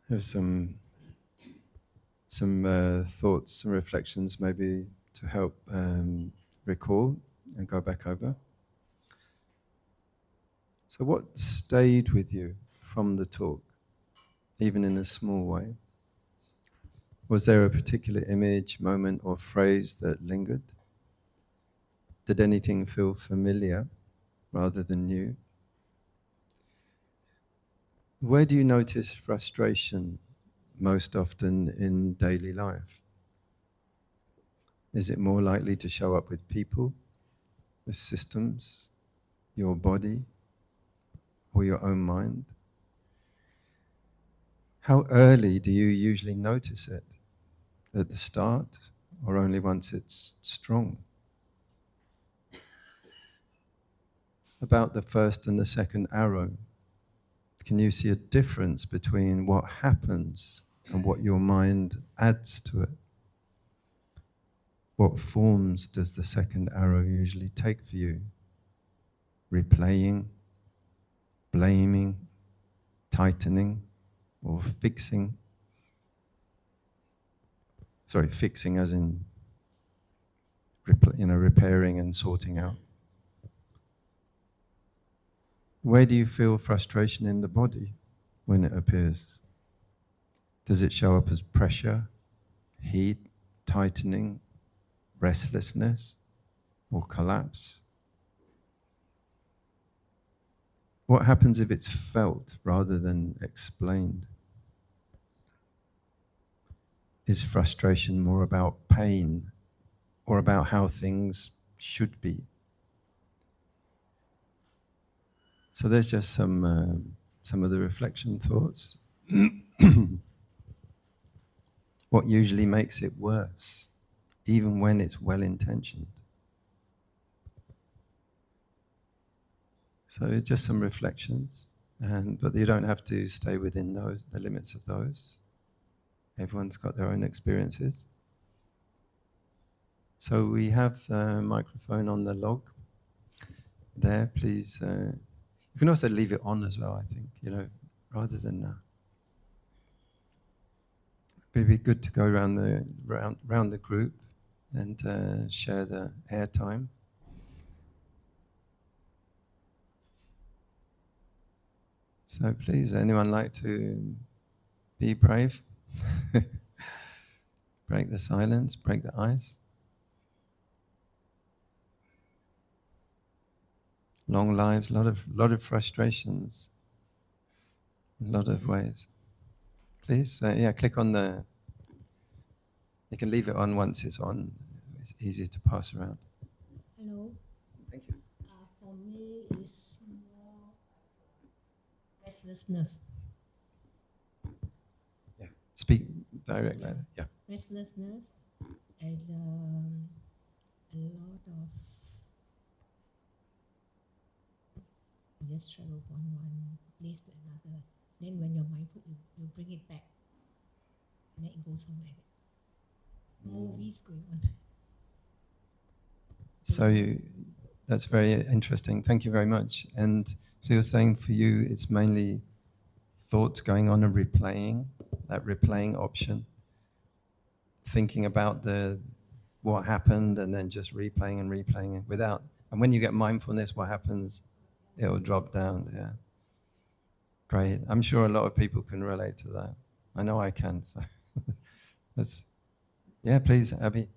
have some thoughts, some reflections, maybe to help recall and go back over. So, what stayed with you from the talk, even in a small way? Was there a particular image, moment, or phrase that lingered? Did anything feel familiar rather than new? Where do you notice frustration most often in daily life? Is it more likely to show up with people, with systems, your body, or your own mind? How early do you usually notice it? At the start, or only once it's strong? About the first and the second arrow, can you see a difference between what happens and what your mind adds to it? What forms does the second arrow usually take for you? Replaying, blaming, tightening, or fixing? Sorry, fixing as in repairing and sorting out. Where do you feel frustration in the body when it appears? Does it show up as pressure, heat, tightening, restlessness, or collapse? What happens if it's felt rather than explained? Is frustration more about pain or about how things should be? So there's just some of the reflection thoughts. What usually makes it worse, even when it's well-intentioned? So just some reflections, but you don't have to stay within the limits of those. Everyone's got their own experiences. So we have the microphone on the log there, please. You can also leave it on as well, I think, rather than it'd be good to go around the group and share the airtime. So please, anyone like to be brave? Break the silence, break the ice. Long lives, lot of frustrations, a lot of ways. Please, click on the. You can leave it on once it's on. It's easier to pass around. Hello. Thank you. For me, it's more restlessness. Yeah, speak direct like that. Yeah. Restlessness and a lot of you just travel from one place to another. Then when you're mindful, you bring it back. And then it goes on like that. Movies going on. So that's very interesting. Thank you very much. And so you're saying for you, it's mainly thoughts going on and replaying, that replaying option, thinking about what happened and then just replaying it without. And when you get mindfulness, what happens? It will drop down. Yeah. Great. I'm sure a lot of people can relate to that. I know I can. So yeah, please, Abby.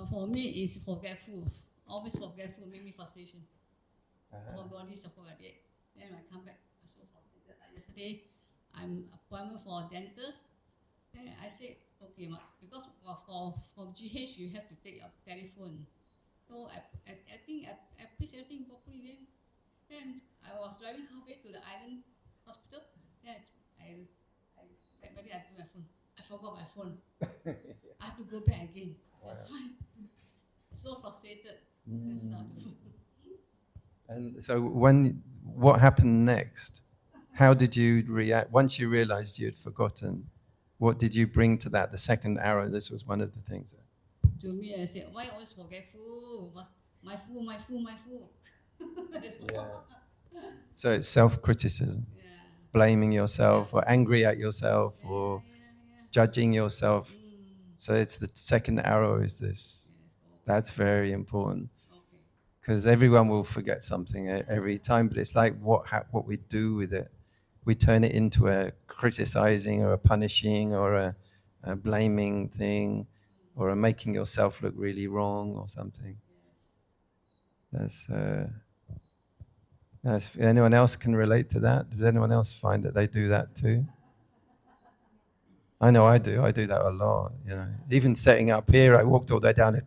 For me, it's forgetful. Always forgetful, make me frustration. Forgot this, I forgot that. Then I come back, I'm so frustrated. Yesterday, I'm appointment for dental. Then I said, okay, because from GH, you have to take your telephone. So I think I placed everything properly. Then I was driving halfway to the island hospital. Then I said, maybe I do my phone. I forgot my phone. I have to go back again. That's why I'm so frustrated. And so what happened next? How did you react? Once you realized you had forgotten, what did you bring to that? The second arrow, this was one of the things. To me, I said, why always forgetful? My fool. So it's self-criticism. Yeah. blaming yourself or angry at yourself or judging yourself. So it's the second arrow is this. That's very important. Because everyone will forget something every time, but it's like what we do with it. We turn it into a criticizing or a punishing or a blaming thing or a making yourself look really wrong or something. That's anyone else can relate to that? Does anyone else find that they do that too? I know I do. I do that a lot. You know, even setting up here, I walked all the way down. And,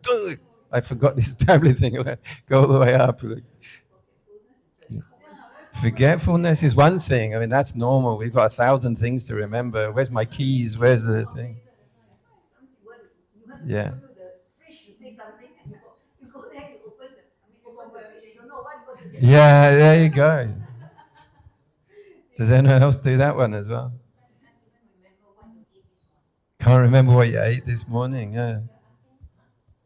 I forgot this tablet thing. Go all the way up. Forgetfulness is one thing. I mean, that's normal. We've got 1,000 things to remember. Where's my keys? Where's the thing? Yeah. Yeah, there you go. Does anyone else do that one as well? Can't remember what you ate this morning. Yeah.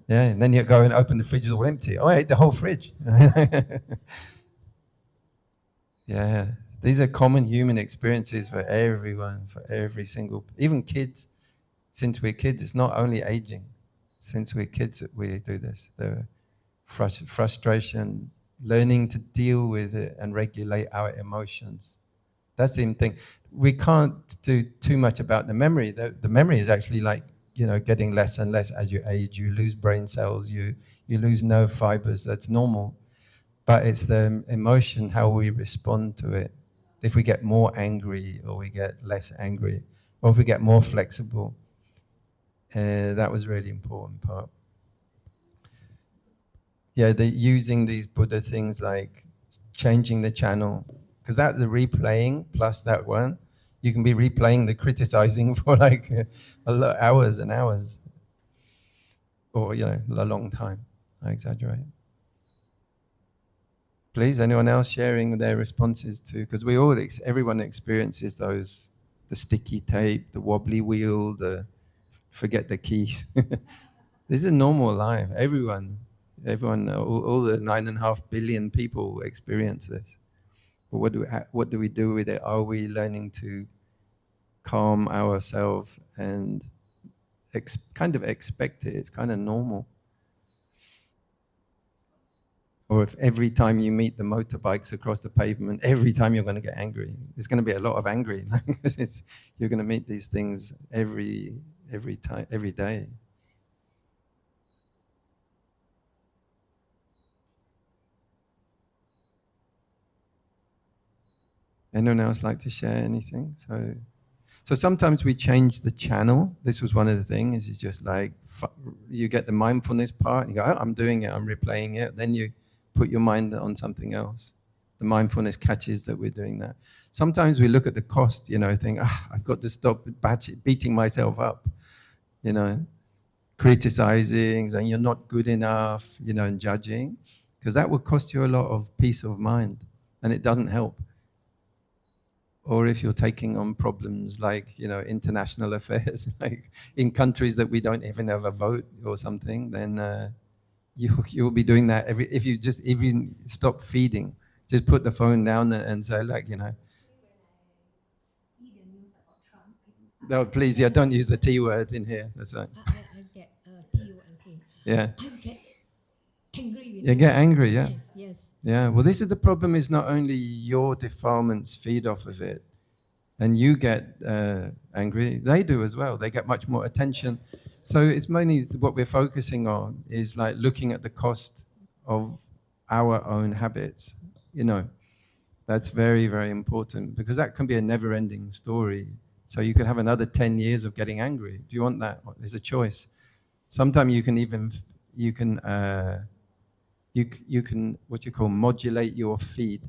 Yeah, and then you go and open the fridge, it's all empty. Oh, I ate the whole fridge. Yeah, these are common human experiences for everyone, for every single, even kids. Since we're kids, it's not only aging. Since we're kids, we do this. The frustration, learning to deal with it and regulate our emotions. That's the thing. We can't do too much about the memory. The memory is actually like, getting less and less as you age. You lose brain cells, you lose nerve fibers. That's normal. But it's the emotion, how we respond to it. If we get more angry or we get less angry, or if we get more flexible, that was a really important part. Yeah, using these Buddha things like changing the channel, because the replaying plus that one, you can be replaying the criticizing for like hours and hours, or a long time. I exaggerate. Please, anyone else sharing their responses to? Because everyone experiences those: the sticky tape, the wobbly wheel, the forget the keys. This is a normal life. Everyone, all the 9.5 billion people experience this. But what do we do with it? Are we learning to calm ourselves and kind of expect it? It's kind of normal. Or if every time you meet the motorbikes across the pavement, every time you're going to get angry, there's going to be a lot of angry because you're going to meet these things every time, every day. Anyone else like to share anything? So sometimes we change the channel. This was one of the things. It's just like you get the mindfulness part, and you go, "Oh, I'm doing it. I'm replaying it." Then you put your mind on something else. The mindfulness catches that we're doing that. Sometimes we look at the cost, think, I've got to stop beating myself up, criticizing, saying you're not good enough, and judging, because that will cost you a lot of peace of mind, and it doesn't help. Or if you're taking on problems like, international affairs, like in countries that we don't even have a vote or something, then you'll be doing that if you just even stop feeding, just put the phone down and say, No, please, don't use the T word in here. That's right. I get T word. Okay. Yeah. I get angry with You get angry, yeah. Yes. Yeah. Well, this is the problem. Is not only your defilements feed off of it, and you get angry. They do as well. They get much more attention. So it's mainly what we're focusing on is like looking at the cost of our own habits. That's very, very important, because that can be a never-ending story. So you could have another 10 years of getting angry. Do you want that? There's a choice. Sometimes you can modulate your feed,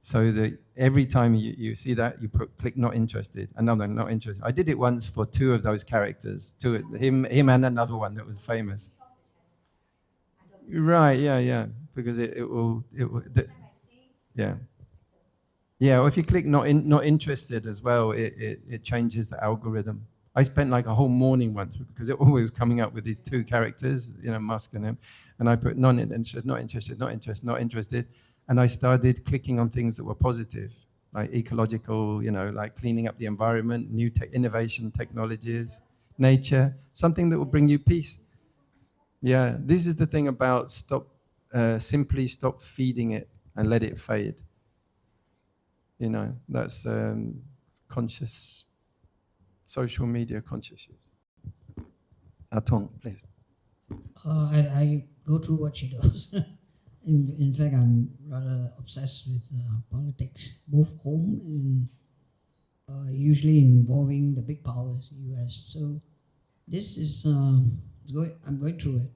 so that every time you see that, you click not interested, another not interested. I did it once for 2 of those characters, him and another one that was famous. Right, yeah, because it will yeah. Yeah, or if you click not interested as well, it changes the algorithm. I spent like a whole morning once because it always was coming up with these 2 characters, Musk and him, and I put not interested, not interested, not interested, not interested, and I started clicking on things that were positive. like ecological, like cleaning up the environment, new innovation technologies, nature, something that will bring you peace. Yeah, this is the thing about simply stop feeding it and let it fade. That's conscious, social media conscious use. Atong, please. I go through what she does. In fact, I'm rather obsessed with politics, both home and usually involving the big powers, US. So this is I'm going through it.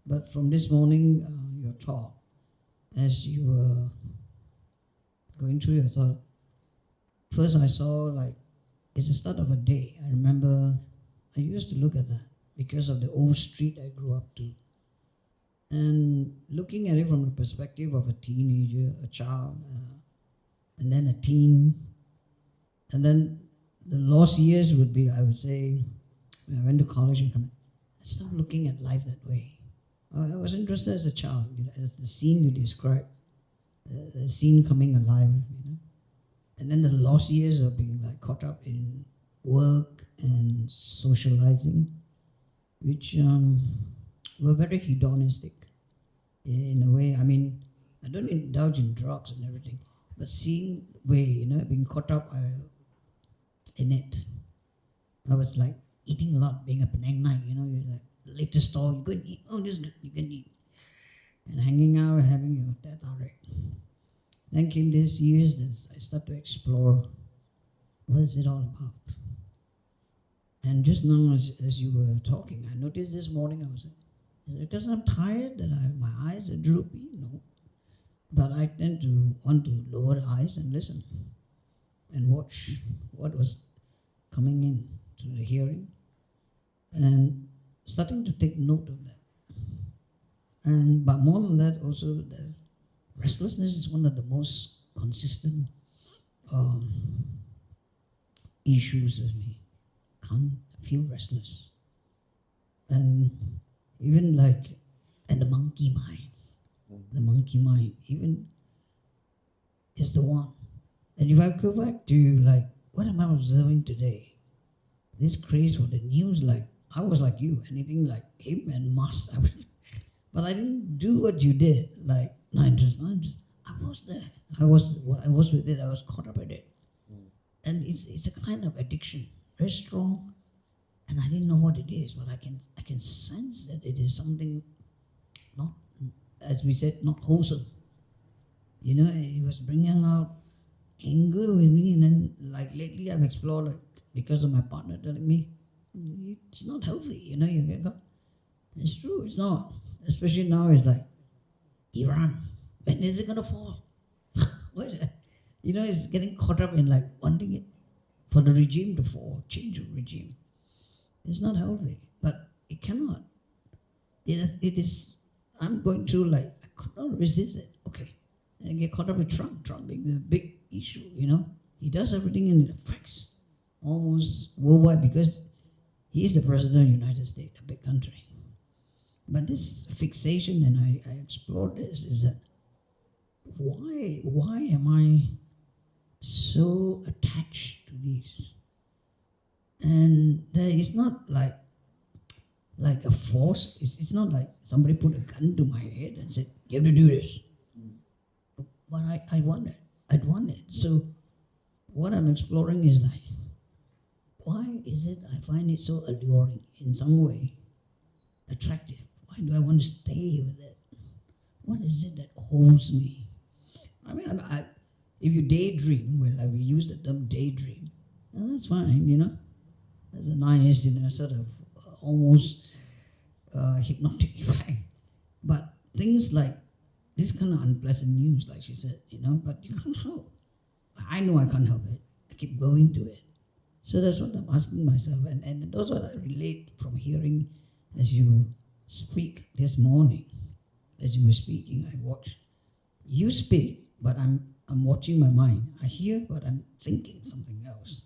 But from this morning, your talk, as you were going through your thought, first I saw like it's the start of a day. I remember I used to look at that because of the old street I grew up to. And looking at it from the perspective of a teenager, a child, and then a teen, and then the lost years would be, I would say, when I went to college and come, I stopped looking at life that way. I was interested as a child, as the scene you described, the scene coming alive, and then the lost years of being like caught up in work and socializing, which were very hedonistic in a way. I mean, I don't indulge in drugs and everything, but seeing way, being caught up in it. I was like eating a lot, being a Penang night, you're like, latest store, you go and eat, oh, this is good, you can eat. And hanging out and having your outrage. Then came these years that I started to explore, what is it all about? And just now, as you were talking, I noticed this morning, I was like, is it because I'm tired that my eyes are droopy? No. But I tend to want to lower the eyes and listen and watch what was coming in to the hearing and starting to take note of that. But more than that, also the restlessness is one of the most consistent issues with me. Can't feel restless. And even like, and the monkey mind, even is the one. And if I go back to like, what am I observing today? This craze for the news, like, I was like you, anything like him and Musk. But I didn't do what you did, like, not interest. I was there. I was with it, I was caught up in it. And it's a kind of addiction, very strong. And I didn't know what it is, but I can sense that it is something not, as we said, not wholesome. It was bringing out anger with me, and then like lately I've explored, like, because of my partner telling me, it's not healthy, you get caught. It's true, it's not. Especially now, it's like, Iran, when is it gonna fall? What? It's getting caught up in like wanting it for the regime to fall, change of regime. It's not healthy, but it cannot. It is, I'm going through like, I could not resist it. Okay. And I get caught up with Trump being the big issue, He does everything and it affects almost worldwide because he's the president of the United States, a big country. But this fixation, and I explored this, is that why am I so attached to these? And there is not like a force. It's not like somebody put a gun to my head and said, you have to do this. But I want it. I'd want it. So what I'm exploring is like, why is it I find it so alluring in some way, attractive? Why do I want to stay with it? What is it that holds me? I mean, if you daydream, well, we use the term daydream, well, that's fine, That's a nice, sort of almost hypnotic effect. But things like this kind of unpleasant news, like she said, but you can't help. I know I can't help it. I keep going to it. So that's what I'm asking myself. And that's what I relate from hearing as you speak this morning. As you were speaking, I watched you speak, but I'm watching my mind. I hear, but I'm thinking something else.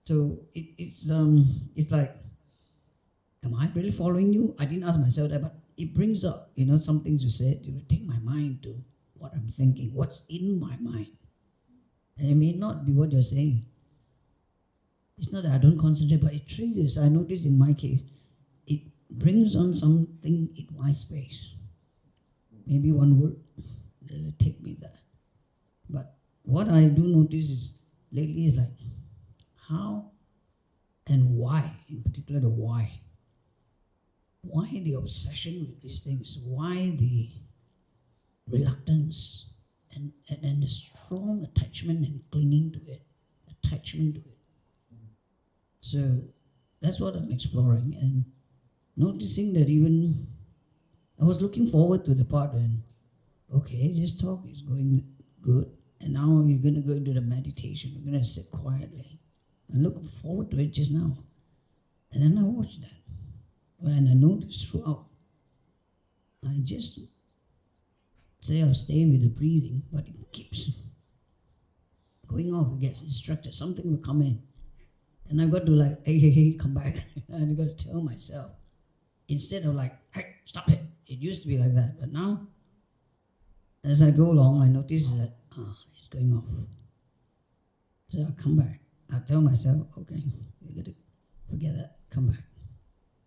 So it's like, am I really following you? I didn't ask myself that, but it brings up, some things you said. You take my mind to what I'm thinking, what's in my mind. And it may not be what you're saying. It's not that I don't concentrate, but it triggers. I notice in my case, it brings on something in my space. Maybe one word take me there. But what I do notice is lately is like how and why, in particular the why. Why the obsession with these things? Why the reluctance and the strong attachment and clinging to it, attachment to it. So that's what I'm exploring and noticing that even I was looking forward to the part when, okay, this talk is going good, and now you're going to go into the meditation, you're going to sit quietly. I'm looking forward to it just now. And then I watched that. And I noticed throughout, I just say I'll stay with the breathing, but it keeps going off, it gets distracted, something will come in. And I've got to like, hey, come back. And I've got to tell myself, instead of like, hey, stop it. It used to be like that, but now, as I go along, I notice that, it's going off. So I'll come back. I'll tell myself, okay, you got to forget that, come back.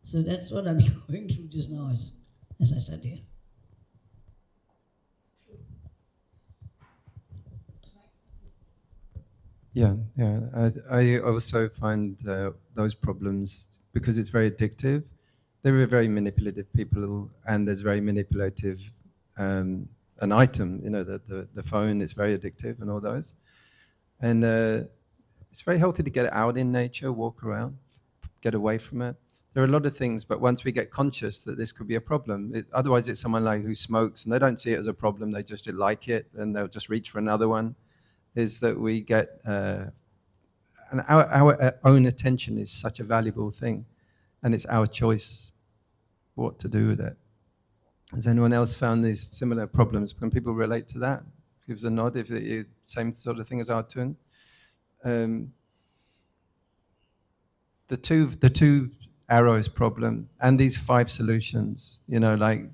So that's what I'm going through just now as I sat here. Yeah. I also find those problems, because it's very addictive. There are very manipulative people, and there's very manipulative an item. You know, the phone is very addictive, and all those. And it's very healthy to get out in nature, walk around, get away from it. There are a lot of things, but once we get conscious that this could be a problem, otherwise it's someone like who smokes and they don't see it as a problem, they just like it and they'll just reach for another one, is that we get, and our own attention is such a valuable thing, and it's our choice what to do with it. Has anyone else found these similar problems? Can people relate to that? Gives a nod if the same sort of thing as Artun. The two arrows problem and these 5 solutions, you know, like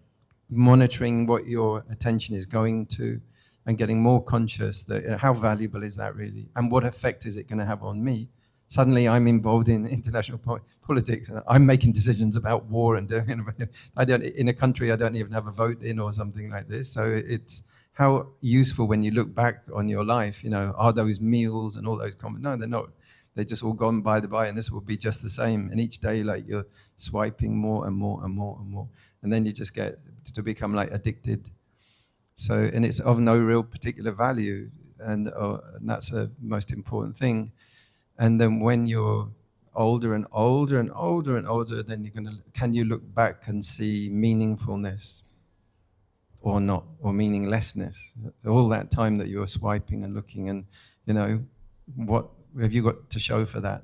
monitoring what your attention is going to and getting more conscious that, you know, how valuable is that really, and what effect is it going to have on me? Suddenly I'm involved in international politics. I'm making decisions about war and in a country I don't even have a vote in or something like this. So it's how useful when you look back on your life, you know, are those meals and all those comments? No, they're not. They're just all gone by the by, and this will be just the same. And each day, like, you're swiping more and more and more and more. And then you just get to become like addicted. So, and it's of no real particular value. And that's the most important thing. And then when you're older and older and older and older, then can you look back and see meaningfulness or not, or meaninglessness? All that time that you were swiping and looking, and, you know, what have you got to show for that?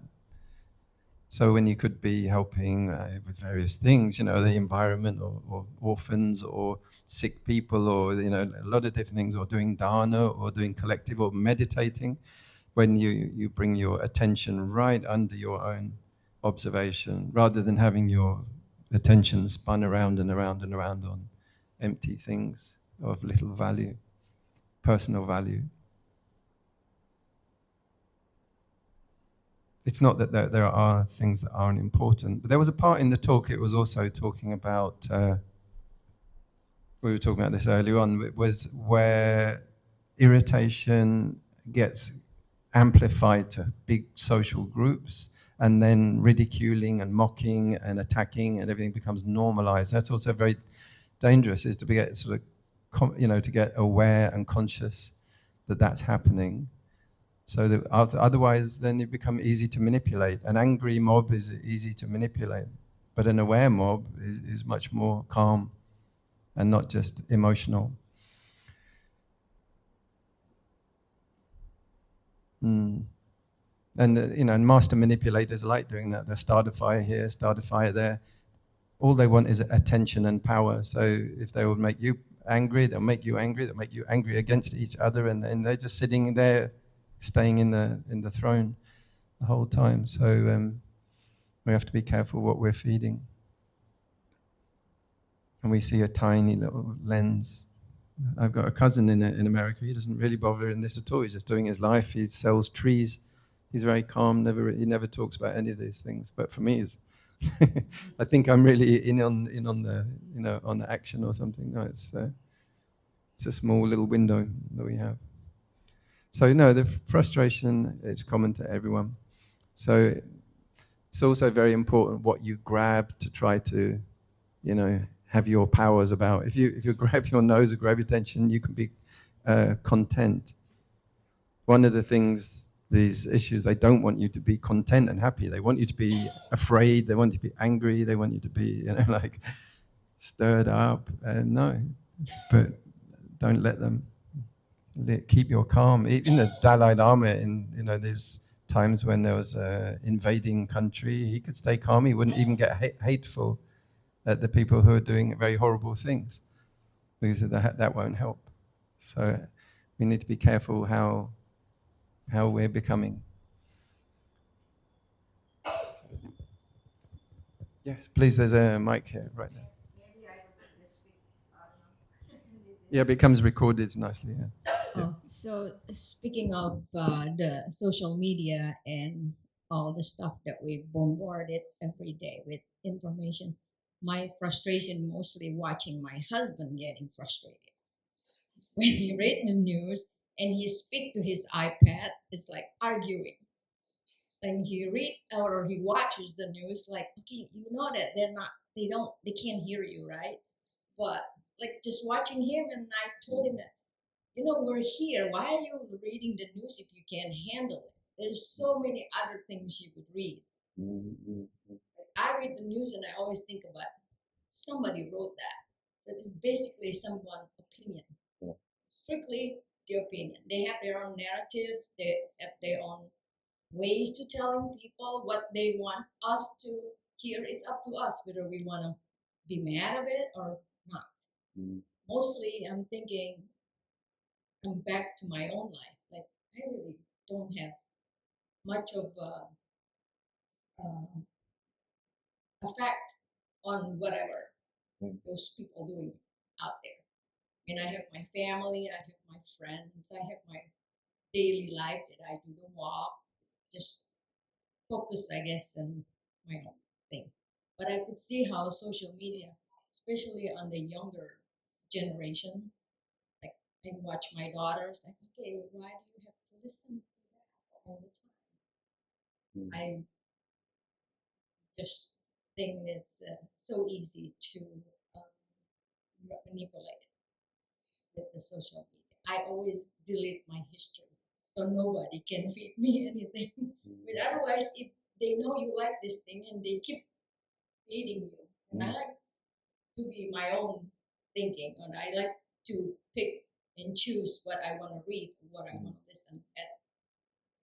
So when you could be helping with various things, you know, the environment or orphans or sick people, or, you know, a lot of different things, or doing dharma or doing collective or meditating, when you bring your attention right under your own observation, rather than having your attention spun around and around and around on empty things of little value, personal value. It's not that there are things that aren't important, but there was a part in the talk, it was also talking about, we were talking about this earlier on, it was where irritation gets amplified to big social groups, and then ridiculing and mocking and attacking and everything becomes normalized. That's also very dangerous, is to get sort of, you know, to get aware and conscious that that's happening. So that otherwise, then you become easy to manipulate. An angry mob is easy to manipulate, but an aware mob is much more calm and not just emotional. And you know, and master manipulators like doing that. They start a fire here, start a fire there. All they want is attention and power. So if they will make you angry, they'll make you angry. They'll make you angry against each other, and then they're just sitting there, staying in the throne the whole time. So we have to be careful what we're feeding. And we see a tiny little lens I've got a cousin in America. He doesn't really bother in this at all. He's just doing his life. He sells trees. He's very calm. He never talks about any of these things. But for me, it's I think I'm really in on the on the action or something. No, it's a small little window that we have. So no, the frustration is common to everyone. So it's also very important what you grab to try to, have your powers about. If you grab your nose or grab your attention, you can be content. One of the things, these issues, they don't want you to be content and happy. They want you to be afraid. They want you to be angry. They want you to be, like stirred up. No, but don't let them. Keep your calm. Even the Dalai Lama, there's times when there was an invading country, he could stay calm. He wouldn't even get hateful at the people who are doing very horrible things, because that won't help. So we need to be careful how we're becoming. Yes, please. There's a mic here right now. Maybe I will speak. Yeah, it becomes recorded nicely. Yeah. Oh, so speaking of the social media and all the stuff that we bombarded every day with information, my frustration mostly watching my husband getting frustrated when he read the news and he speak to his iPad. It's like arguing. And he read or he watches the news, like, okay, you know that they can't hear you, right? But like just watching him, and I told him that, we're here. Why are you reading the news if you can't handle it? There's so many other things you could read. Like I read the news and I always think about somebody wrote that. So it's basically someone's opinion. Yeah. Strictly the opinion. They have their own narrative. They have their own ways to telling people what they want us to hear. It's up to us whether we want to be mad of it or not. Mostly, I'm thinking I'm back to my own life. Like I really don't have much of effect on whatever those people doing out there. And I have my family, I have my friends, I have my daily life that I do the walk, just focus, I guess, on my own thing. But I could see how social media, especially on the younger generation, like I watch my daughters, like, okay, why do you have to listen to that all the time? I just think it's so easy to manipulate with the social media. I always delete my history so nobody can feed me anything. But otherwise, if they know you like this thing and they keep feeding you, and I like to be my own thinking, and I like to pick and choose what I want to read, what I want to listen at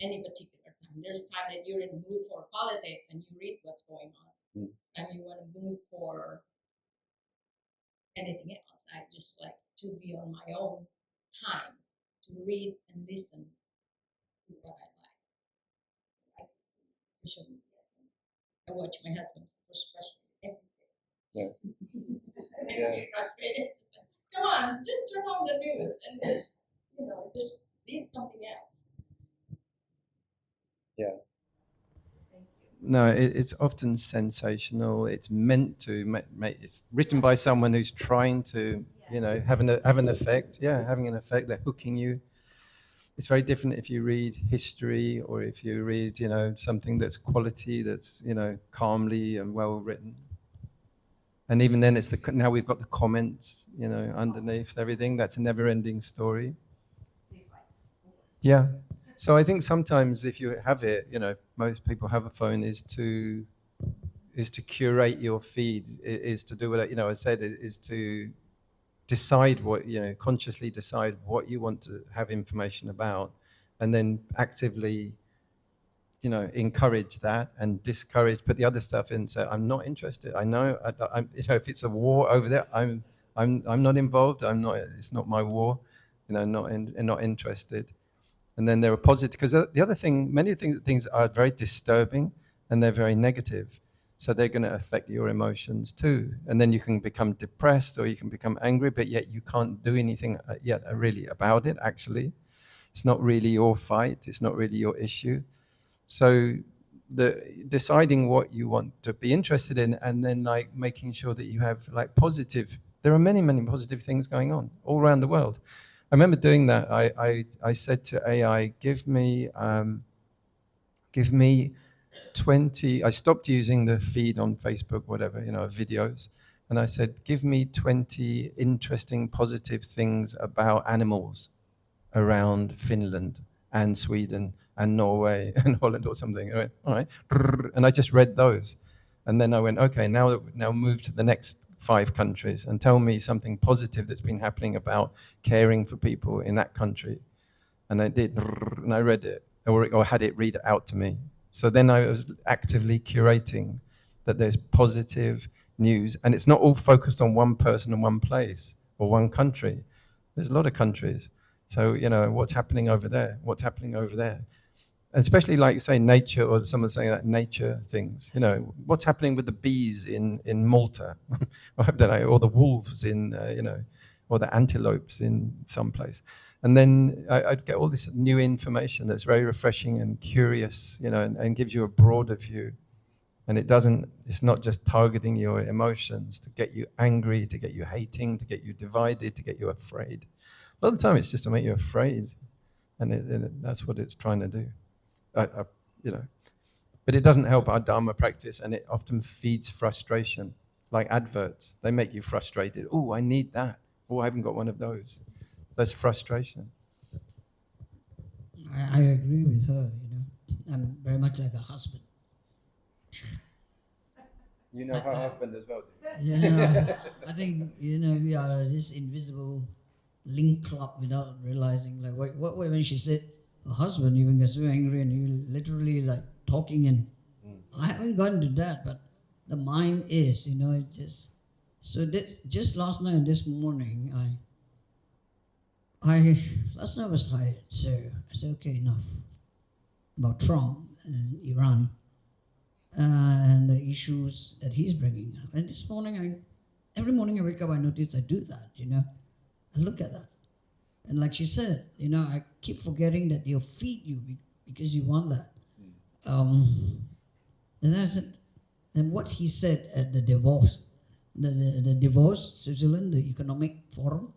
any particular time. There's time that you're in the mood for politics and you read what's going on, and you want to mood for anything else. I just like to be on my own time to read and listen to what I like. I can see social media. I watch my husband frustrated every day. Yeah. It makes me frustrated. Come on, just turn on the news and just read something else. Yeah. No, it's often sensational. It's meant to it's written by someone who's trying to, have an effect. Yeah, having an effect. They're hooking you. It's very different if you read history or if you read, something that's quality, that's, calmly and well written. And even then, now we've got the comments, underneath everything. That's a never-ending story. Yeah. So I think sometimes if you have it, most people have a phone, is to curate your feed, is to do what I said, is to decide what, consciously decide what you want to have information about, and then actively, encourage that and discourage, put the other stuff in. So I'm not interested. I know, I'm, if it's a war over there, I'm not involved. It's not my war. Not interested. And then there are positive, because the other thing, many things are very disturbing and they're very negative. So they're going to affect your emotions too. And then you can become depressed or you can become angry, but yet you can't do anything yet really about it, actually. It's not really your fight. It's not really your issue. So deciding what you want to be interested in, and then like making sure that you have like positive, there are many, many positive things going on all around the world. I remember doing that. I said to AI, give me 20, I stopped using the feed on Facebook, whatever, videos. And I said, give me 20 interesting, positive things about animals around Finland and Sweden and Norway and Holland or something. I went, all right. And I just read those. And then I went, okay, now move to the next 5 countries and tell me something positive that's been happening about caring for people in that country. And I did, and I read it, or had it read it out to me. So then I was actively curating that there's positive news, and it's not all focused on one person and one place or one country. There's a lot of countries. So, what's happening over there? What's happening over there? And especially like, say, nature, or someone saying like nature things, what's happening with the bees in Malta, or, I don't know, or the wolves in, or the antelopes in some place. And then I'd get all this new information that's very refreshing and curious, and gives you a broader view. And it's not just targeting your emotions to get you angry, to get you hating, to get you divided, to get you afraid. A lot of the time it's just to make you afraid. And that's what it's trying to do. But it doesn't help our Dharma practice, and it often feeds frustration. Like adverts, they make you frustrated. Oh, I need that. Oh, I haven't got one of those. That's frustration. I agree with her, I'm very much like a husband. You know her husband as well. I think, we are this invisible link club without realizing. Like, what when she said her husband even gets so angry and he literally like talking, and I haven't gotten to that, but the mind is, it just, so just last night and this morning, last night I was tired, so I said, okay, enough about Trump and Iran and the issues that he's bringing up. And this morning, every morning I wake up, I notice I do that, I look at that. And like she said, I keep forgetting that they'll feed you because you want that. And I said, and what he said at the Davos, the Davos, Switzerland, the economic forum,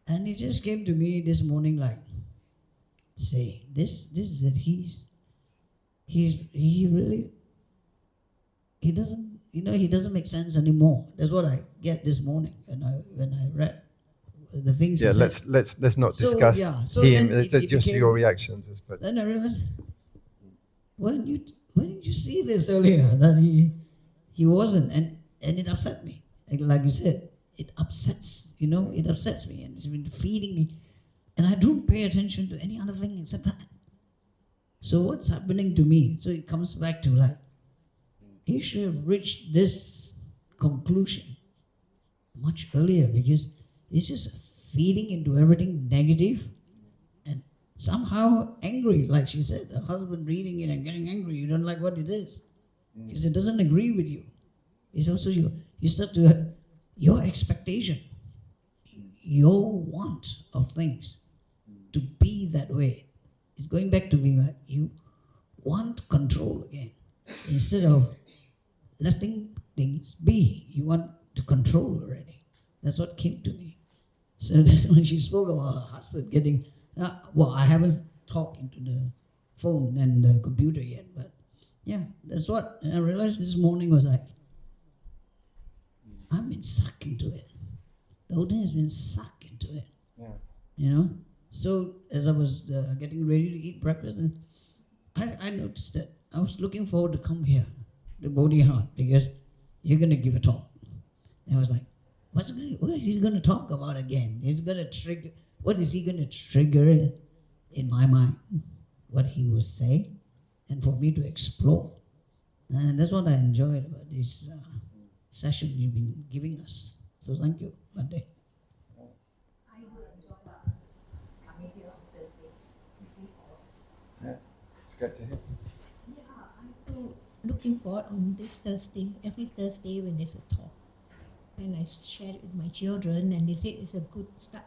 and it just came to me this morning like, say, this is that he doesn't make sense anymore. That's what I get this morning when I read the things. Yeah, let's not discuss him. It's just your reactions. But then I realized, when did you see this earlier that he wasn't, and it upset me. Like you said, it upsets. It upsets me, and it's been feeding me, and I don't pay attention to any other thing except that. So what's happening to me? So it comes back to like, he should have reached this conclusion much earlier, because it's just feeding into everything negative and somehow angry. Like she said, the husband reading it and getting angry. You don't like what it is because it doesn't agree with you. It's also you start to have your expectation, your want of things to be that way. It's going back to being like, you want control again instead of letting things be. You want to control already. That's what came to me. So that's when she spoke about her husband getting, I haven't talked into the phone and the computer yet, but yeah, that's what I realized this morning was like, I've been sucked into it. The whole thing has been sucked into it. Yeah. So as I was getting ready to eat breakfast, and I noticed that I was looking forward to come here, to Bodhi Heart, because you're going to give a talk. And I was like, what is he going to talk about again? What is he going to trigger in my mind? What he will say, and for me to explore. And that's what I enjoyed about this session you've been giving us. So thank you, Bante. I enjoy coming here on Thursday. Yeah, it's great to hear. Yeah, I think looking forward on this Thursday, every Thursday when there's a talk. And I shared it with my children, and they said it's a good start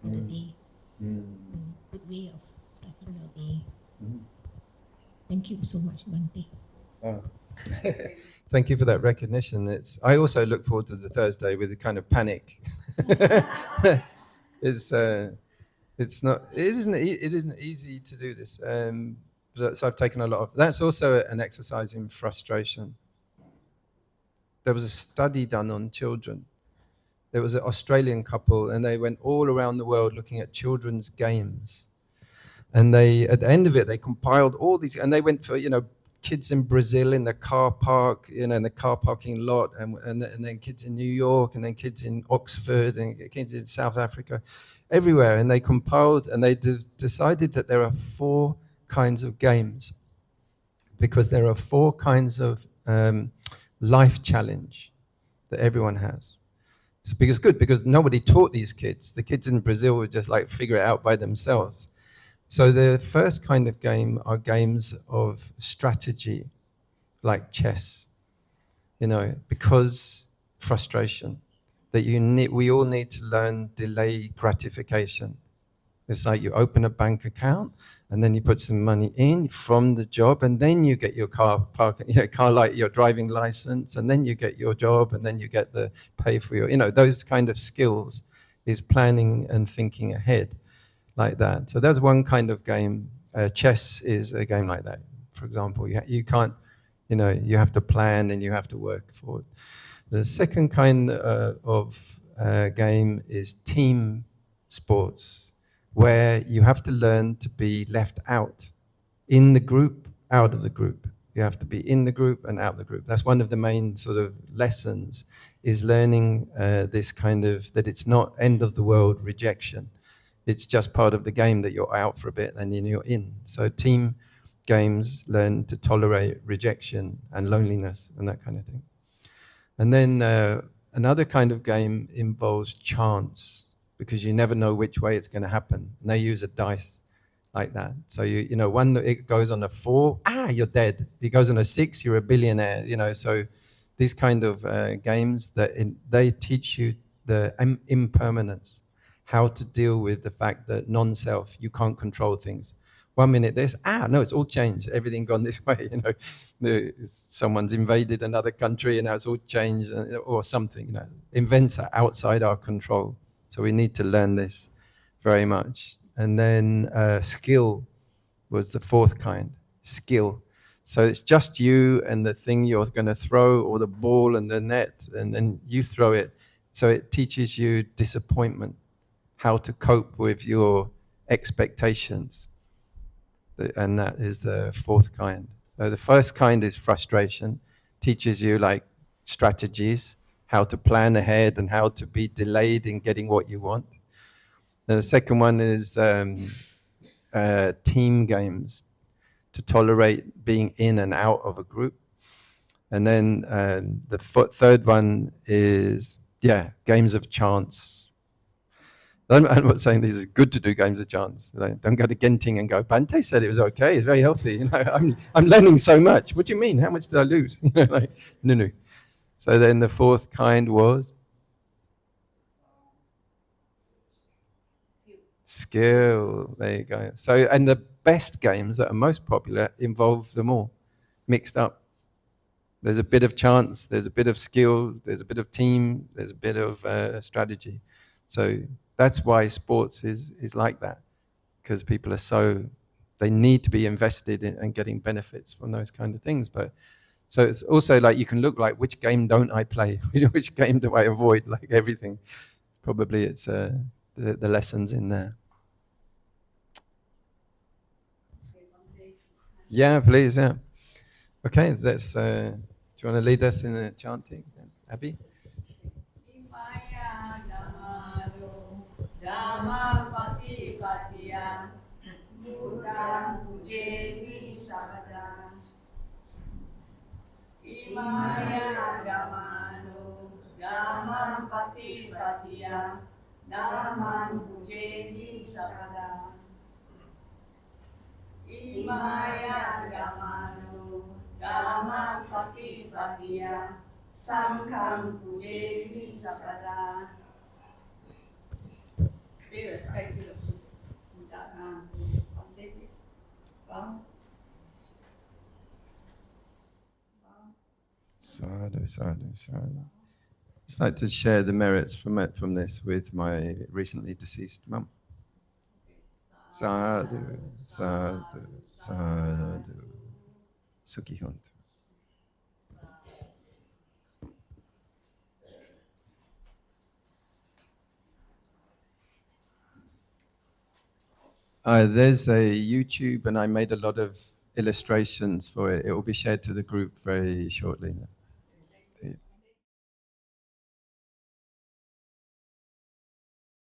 for the day, good way of starting your day. Thank you so much, Bante. Oh. Thank you for that recognition. I also look forward to the Thursday with a kind of panic. It isn't easy to do this. So I've taken a lot of. That's also an exercise in frustration. There was a study done on children. There was an Australian couple, and they went all around the world looking at children's games. And at the end of it, they compiled all these, and they went for, kids in Brazil in the car park, in the car parking lot, and then kids in New York, and then kids in Oxford, and kids in South Africa, everywhere. And they compiled, and they decided that there are 4 kinds of games, because there are 4 kinds of life challenge that everyone has. It's because nobody taught these kids. The kids in Brazil would just figure it out by themselves. So the first kind of game are games of strategy, like chess, because frustration, that we all need to learn delay gratification. It's like you open a bank account, and then you put some money in from the job, and then you get your car your driving license, and then you get your job, and then you get the pay for your, those kind of skills is planning and thinking ahead. Like that. So that's one kind of game. Chess is a game like that. For example, you can't, you have to plan and you have to work for it. The second kind of game is team sports, where you have to learn to be left out, in the group, out of the group. You have to be in the group and out of the group. That's one of the main sort of lessons, is learning this kind of, that it's not end of the world rejection. It's just part of the game that you're out for a bit and then you're in. So team games learn to tolerate rejection and loneliness and that kind of thing. And then another kind of game involves chance, because you never know which way it's going to happen. And they use a dice like that. So one, it goes on a 4, you're dead. It goes on a 6, you're a billionaire. So these kind of games they teach you the impermanence. How to deal with the fact that non-self, you can't control things. 1 minute this, no, it's all changed. Everything gone this way. Someone's invaded another country and now it's all changed, or something. Events are outside our control. So we need to learn this very much. And then skill was the 4th kind, skill. So it's just you and the thing you're going to throw, or the ball and the net, and then you throw it. So it teaches you disappointment, how to cope with your expectations. And that is the 4th kind. So the first kind is frustration, teaches you strategies, how to plan ahead and how to be delayed in getting what you want. And the second one is team games, to tolerate being in and out of a group. And then the third one is, games of chance. I'm not saying this is good to do games of chance. Don't go to Genting and go, Bante said it was okay, it's very healthy. I'm learning so much. What do you mean? How much did I lose? No. So then the 4th kind was skill. There you go. So, and the best games that are most popular involve them all mixed up. There's a bit of chance, there's a bit of skill, there's a bit of team, there's a bit of strategy. So that's why sports is like that, because people are they need to be invested in and getting benefits from those kind of things. But so it's also you can look which game don't I play? Which game do I avoid? Everything. Probably it's the lessons in there. Yeah, please, yeah. Okay, let's, do you want to lead us in the chanting, Abby? Dhamma Patipatiya Buddham Pujemi Sabada Imaya Dhamano Dhammam Patipatiya Dhammam Pujemi Sabada Imaya Dhamano Dhamma Patipatiya Sangham Pujeri Sapada. Pay respect to the Buddha. Take this. Wow. Sadhu, sadhu, sadhu. I'd like to share the merits from this with my recently deceased mum. Sadhu, sadhu, sadhu. Sukhi Hunt. There's a YouTube, and I made a lot of illustrations for it. It will be shared to the group very shortly.